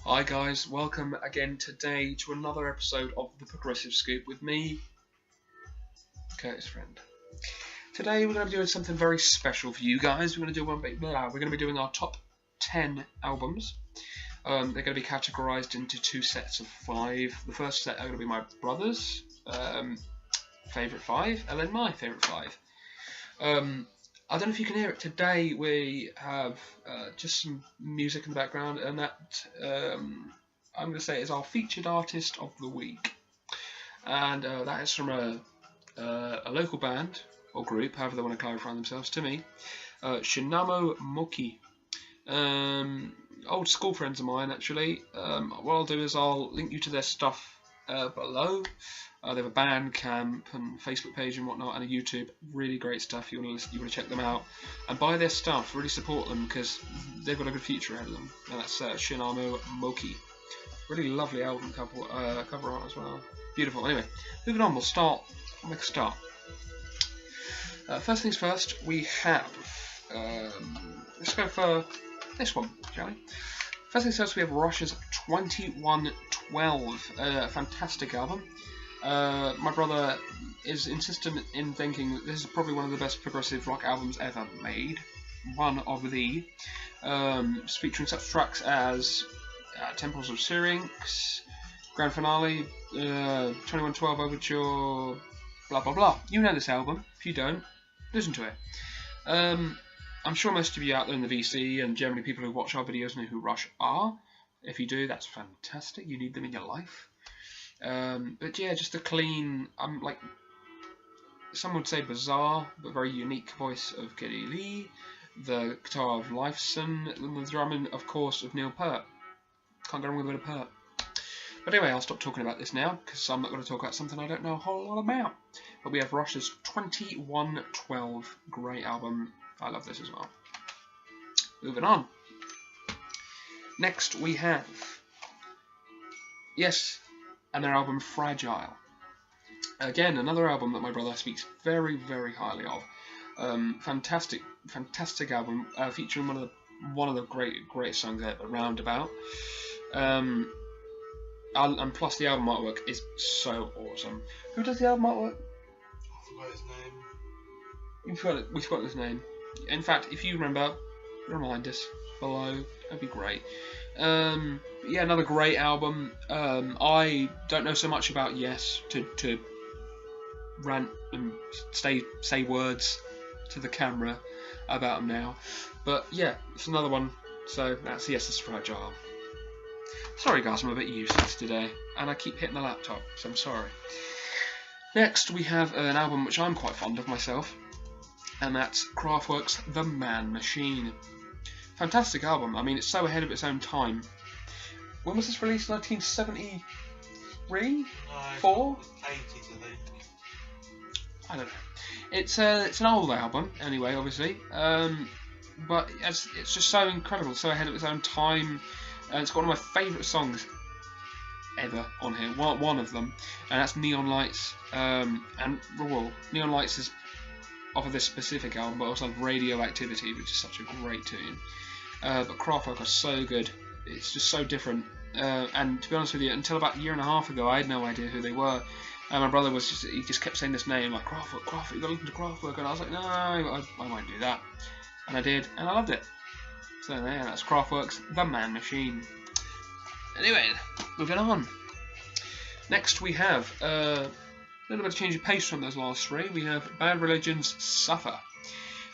Hi guys, welcome again today to another episode of the Progressive Scoop with me, Curtis Friend. Today we're going to be doing something very special for you guys. We're going to be doing our top 10 albums. They're going to be categorised into two sets of 5. The first set are going to be my brother's favourite 5, and then my favourite 5. I don't know if you can hear it. Today we have just some music in the background, and that I'm going to say is our featured artist of the week, and that is from a local band or group, however they want to clarify themselves to me, Shinamo Moki. Old school friends of mine actually. What I'll do is I'll link you to their stuff below. They have a Bandcamp and Facebook page and whatnot, and a YouTube. Really great stuff. You want to check them out and buy their stuff. Really support them because they've got a good future ahead of them. And that's Shinamo Moki. Really lovely album cover art as well. Beautiful. Anyway, moving on. We'll make a start. First things first. We have. Let's go for this one, shall we? First things first. We have Rush's 2112. Fantastic album. My brother is insistent in thinking that this is probably one of the best progressive rock albums ever made. One of the featuring such tracks as Temples of Syrinx, Grand Finale, 2112 Overture, blah blah blah. You know this album. If you don't, listen to it. I'm sure most of you out there in the VC and generally people who watch our videos know who Rush are. If you do, that's fantastic. You need them in your life. But yeah, just a clean, like some would say bizarre, but very unique voice of Geddy Lee, the guitar of Lifeson, and the drumming, of course, of Neil Peart. Can't go wrong with a bit of Peart. But anyway, I'll stop talking about this now, because I'm not going to talk about something I don't know a whole lot about. But we have Rush's 2112, great album. I love this as well. Moving on. Next we have, yes, and their album Fragile. Again, another album that my brother speaks very, very highly of. Fantastic album, featuring one of the greatest songs ever, Roundabout. And plus the album artwork is so awesome. Who does the album artwork? I forgot his name. We forgot his name. In fact, if you remember, remind us below. That'd be great. Yeah, another great album. I don't know so much about Yes to rant and say words to the camera about them now, but yeah, it's another one. So that's Yes's Fragile. Sorry guys, I'm a bit useless today, and I keep hitting the laptop, so I'm sorry. Next we have an album which I'm quite fond of myself, and that's Craftworks The Man Machine. Fantastic album. I mean, it's so ahead of its own time. When was this released? 1973? 4? 80s, I think. I don't know. It's an old album, anyway, obviously. But it's just so incredible, so ahead of its own time. And it's got one of my favourite songs ever on here. One of them, and that's Neon Lights. Neon Lights is off of this specific album, but also Radioactivity, which is such a great tune. But Kraftwerk are so good. It's just so different. And to be honest with you, until about a year and a half ago, I had no idea who they were. And my brother he just kept saying this name, like Kraftwerk, you gotta listen to Kraftwerk. And I was like, no, I won't do that. And I did, and I loved it. So yeah, that's Kraftwerk's The Man Machine. Anyway, moving on. Next we have a little bit of change of pace from those last 3. We have Bad Religion's Suffer.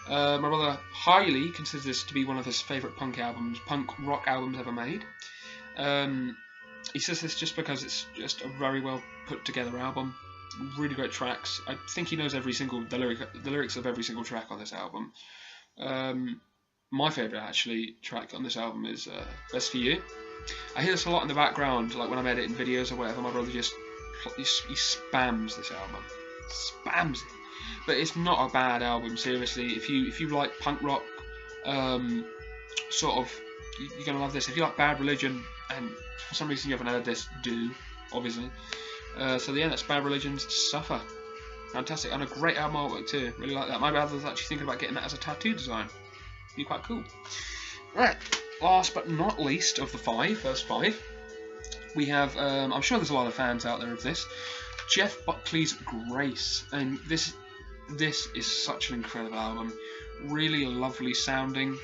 My brother highly considers this to be one of his favourite punk rock albums ever made. He says this just because it's just a very well put together album. Really great tracks. I think he knows the lyrics of every single track on this album. My favourite actually track on this album is Best For You. I hear this a lot in the background, like when I'm editing videos or whatever. My brother just he spams this album, spams it. But it's not a bad album, seriously. If you like punk rock, sort of, you're gonna love this. If you like Bad Religion, and for some reason you haven't heard this, do obviously. So yeah, that's Bad Religion's Suffer. Fantastic, and a great album artwork too. Really like that. My brother's actually thinking about getting that as a tattoo design. Be quite cool. Right, last but not least of the first five, we have, I'm sure there's a lot of fans out there of this, Jeff Buckley's Grace, and this is such an incredible album, really lovely sounding.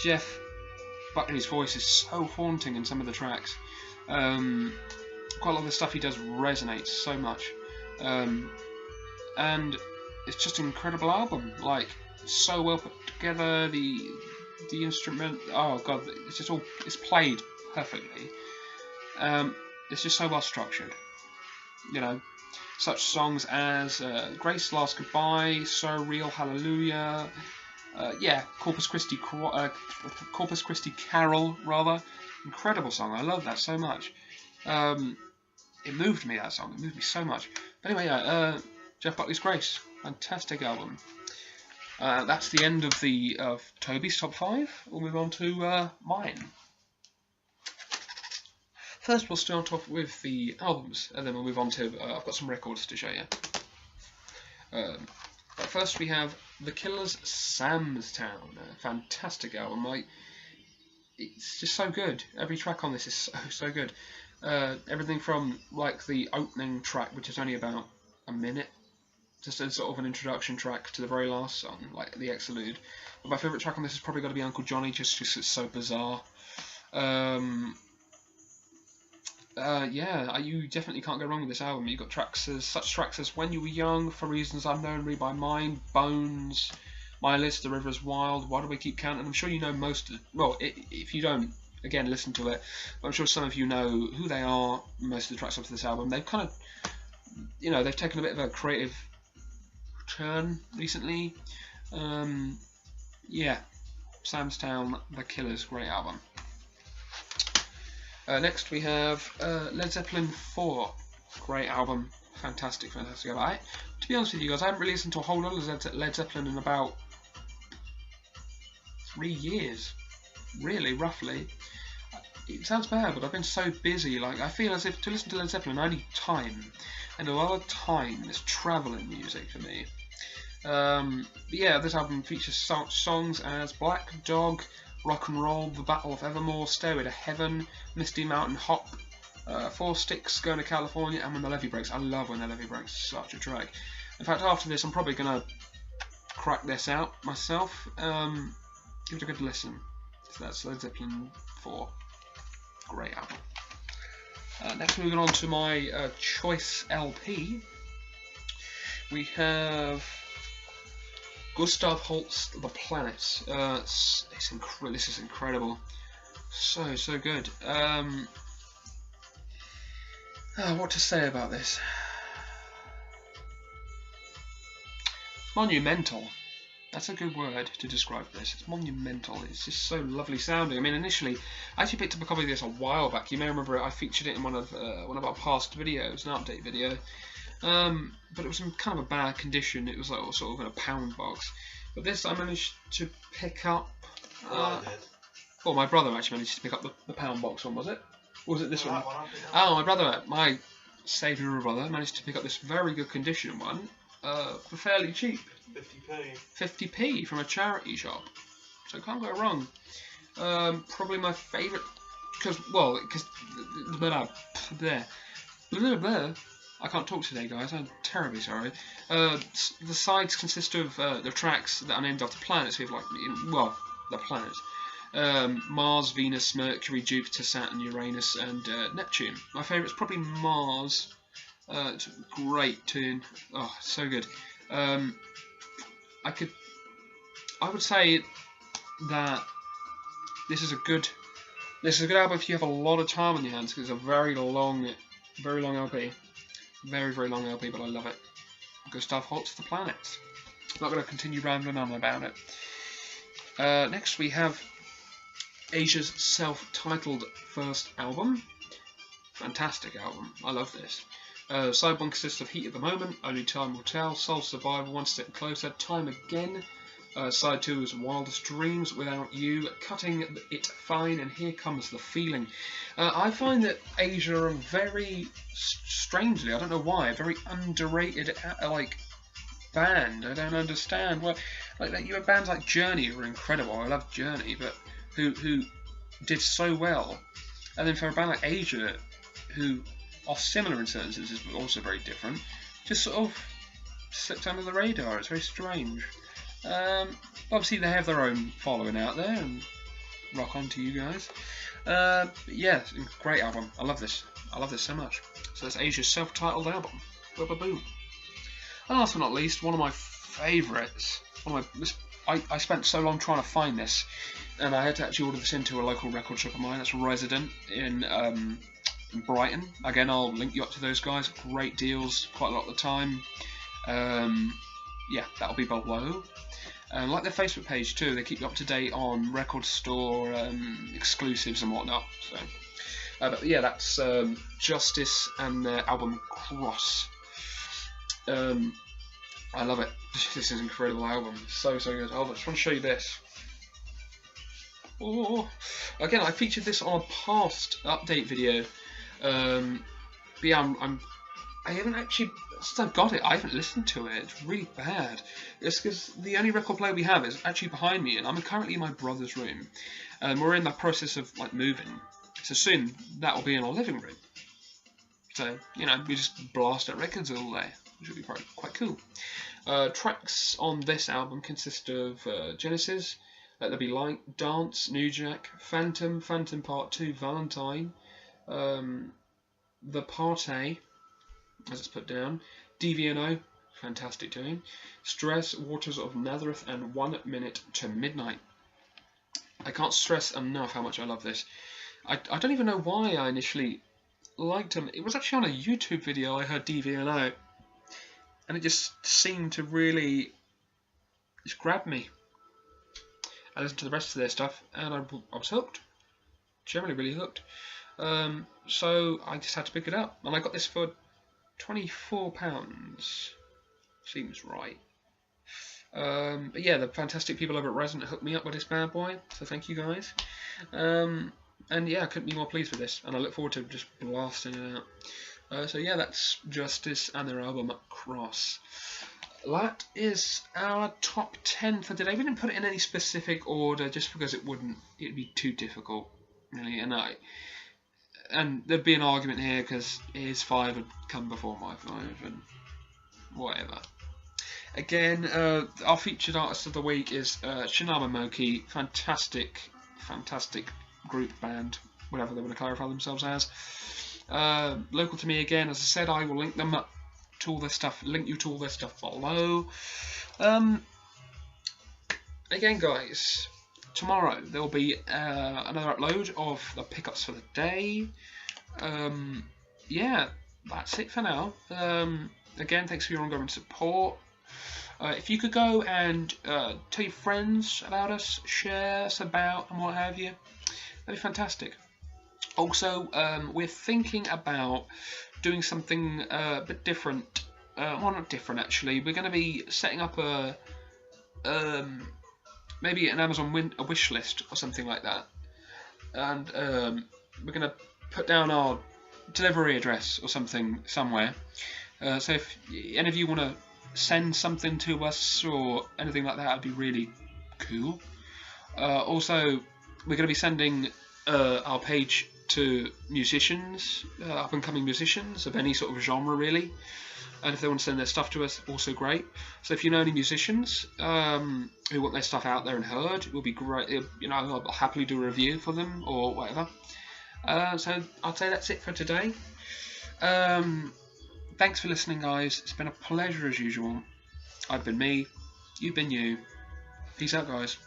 Jeff Buckley's voice is so haunting in some of the tracks. Quite a lot of the stuff he does resonates so much, and it's just an incredible album. Like, so well put together. The instrument, oh god, it's played perfectly. It's just so well structured. You know, such songs as Grace, Last Goodbye, So Real, Hallelujah. Yeah, Corpus Christi Carol, rather. Incredible song. I love that so much. It moved me, that song. It moved me so much. But anyway, yeah, Jeff Buckley's Grace. Fantastic album. That's the end of Toby's top 5. We'll move on to mine. First, we'll start off with the albums, and then we'll move on to. I've got some records to show you. But first, we have The Killers' Sam's Town. A fantastic album. Like, it's just so good. Every track on this is so good. Everything from like the opening track, which is only about a minute, just as sort of an introduction track, to the very last song, like the Exelude. But my favourite track on this has probably got to be Uncle Johnny, just because it's so bizarre. Yeah, you definitely can't go wrong with this album. You've got such tracks as When You Were Young, For Reasons Unknown, Read My Mind, Bones, My List, The River Is Wild, Why Do We Keep Counting? I'm sure you know most of, well, if you don't, again, listen to it. But I'm sure some of you know who they are, most of the tracks off this album. They've kind of, you know, they've taken a bit of a creative turn recently. Yeah, Sam's Town, The Killers, great album. Next we have Led Zeppelin 4, great album, fantastic album. To be honest with you guys, I haven't really listened to a whole lot of Led Zeppelin in about 3 years, really, roughly. It sounds bad, but I've been so busy. Like, I feel as if to listen to Led Zeppelin I need time, and a lot of time is travelling music for me. Yeah, this album features songs as Black Dog, Rock and Roll, The Battle of Evermore, Stairway to Heaven, Misty Mountain Hop, Four Sticks, Going to California, and When the Levee Breaks. I love When the Levee Breaks, such a track. In fact, after this, I'm probably going to crack this out myself. Give it a good listen. So that's Led Zeppelin 4. Great album. Next, moving on to my choice LP, we have Gustav Holst, The Planets. This is incredible. So good. What to say about this? Monumental. That's a good word to describe this. It's monumental. It's just so lovely sounding. I mean, initially, I actually picked up a copy of this a while back. You may remember I featured it in one of our past videos, an update video. But it was in kind of a bad condition. It was like sort of in a pound box. But this I managed to pick up. Well, my brother actually managed to pick up the pound box one, was it? Or was it this one? Oh, my brother, my saviour brother, managed to pick up this very good condition one for fairly cheap. 50p. 50p from a charity shop. So can't go wrong. Probably my favourite, because I can't talk today, guys. I'm terribly sorry. The sides consist of the tracks that are named after planets. We have, like, well, the planets. Mars, Venus, Mercury, Jupiter, Saturn, Uranus, and Neptune. My favourite is probably Mars. It's a great tune. Oh, so good. I would say that this is a good album if you have a lot of time on your hands, because it's a very long LP. Very long LP, but I love it. Gustav Holst, The Planets. Not going to continue rambling on about it. Next we have Asia's self-titled first album. Fantastic album. I love this. Side 1 consists of Heat at the Moment, Only Time Will Tell, Soul Survivor, One Step Closer, Time Again. Side 2 is Wildest Dreams, Without You, Cutting It Fine, and Here Comes the Feeling. I find that Asia are very, strangely, I don't know why, very underrated band. I don't understand. Well, you have bands like Journey who are incredible. I love Journey, but who did so well, and then for a band like Asia, who are similar in certain senses but also very different, just sort of slipped under the radar. It's very strange. Obviously they have their own following out there, and rock on to you guys. Yeah, great album. I love this. I love this so much. So that's Asia's self-titled album. Boom. And last but not least, one of my favourites. I spent so long trying to find this, and I had to actually order this into a local record shop of mine that's resident in Brighton. Again, I'll link you up to those guys. Great deals, quite a lot of the time. Yeah, that'll be below. Like their Facebook page too, they keep you up to date on record store exclusives and whatnot. So, but yeah, that's Justice and their album Cross. I love it. This is an incredible album. So good. I just want to show you this. Oh, again, I featured this on a past update video. But yeah, I haven't actually, since I've got it, I haven't listened to it. It's really bad. It's because the only record player we have is actually behind me, and I'm currently in my brother's room. We're in the process of like moving, so soon that will be in our living room. So you know, we just blast at records all day, which would be quite cool. Tracks on this album consist of Genesis, Let There Be Light, Dance, New Jack, Phantom, Phantom Part 2, Valentine, The Party, as it's put down, DVNO, fantastic tune, Stress, Waters of Nazareth, and 1 Minute to Midnight. I can't stress enough how much I love this. I don't even know why I initially liked them. It was actually on a YouTube video I heard DVNO, and it just seemed to really just grab me. I listened to the rest of their stuff, and I was hooked. Generally really hooked. So I just had to pick it up, and I got this for £24. Seems right. But yeah, the fantastic people over at Resident hooked me up with this bad boy, so thank you guys. And yeah, I couldn't be more pleased with this, and I look forward to just blasting it out. So yeah, that's Justice and their album Cross. That is our top 10 for today. We didn't put it in any specific order just because it'd be too difficult, really. And there'd be an argument here because his 5 would come before my 5 and whatever. Again, our featured artist of the week is Shinamo Moki. Fantastic group band, whatever they want to clarify themselves as. Local to me again, as I said, I will link them up to all their stuff. Link you to all their stuff below. Again, guys, tomorrow there will be another upload of the pickups for the day. Yeah, that's it for now. Again, thanks for your ongoing support. If you could go and tell your friends about us, share us about, and what have you, that'd be fantastic. Also, we're thinking about doing something a bit different. Well, not different actually. We're going to be setting up a maybe an Amazon wish list or something like that, and we're going to put down our delivery address or something somewhere. So if any of you want to send something to us or anything like that, that'd be really cool. Also, we're going to be sending our page to musicians, up-and-coming musicians of any sort of genre really, and if they want to send their stuff to us, also great. So if you know any musicians who want their stuff out there and heard, it would be great. You know, I'll happily do a review for them or whatever. So I'd say that's it for today. Thanks for listening, guys. It's been a pleasure as usual. I've been me, you've been you. Peace out, guys.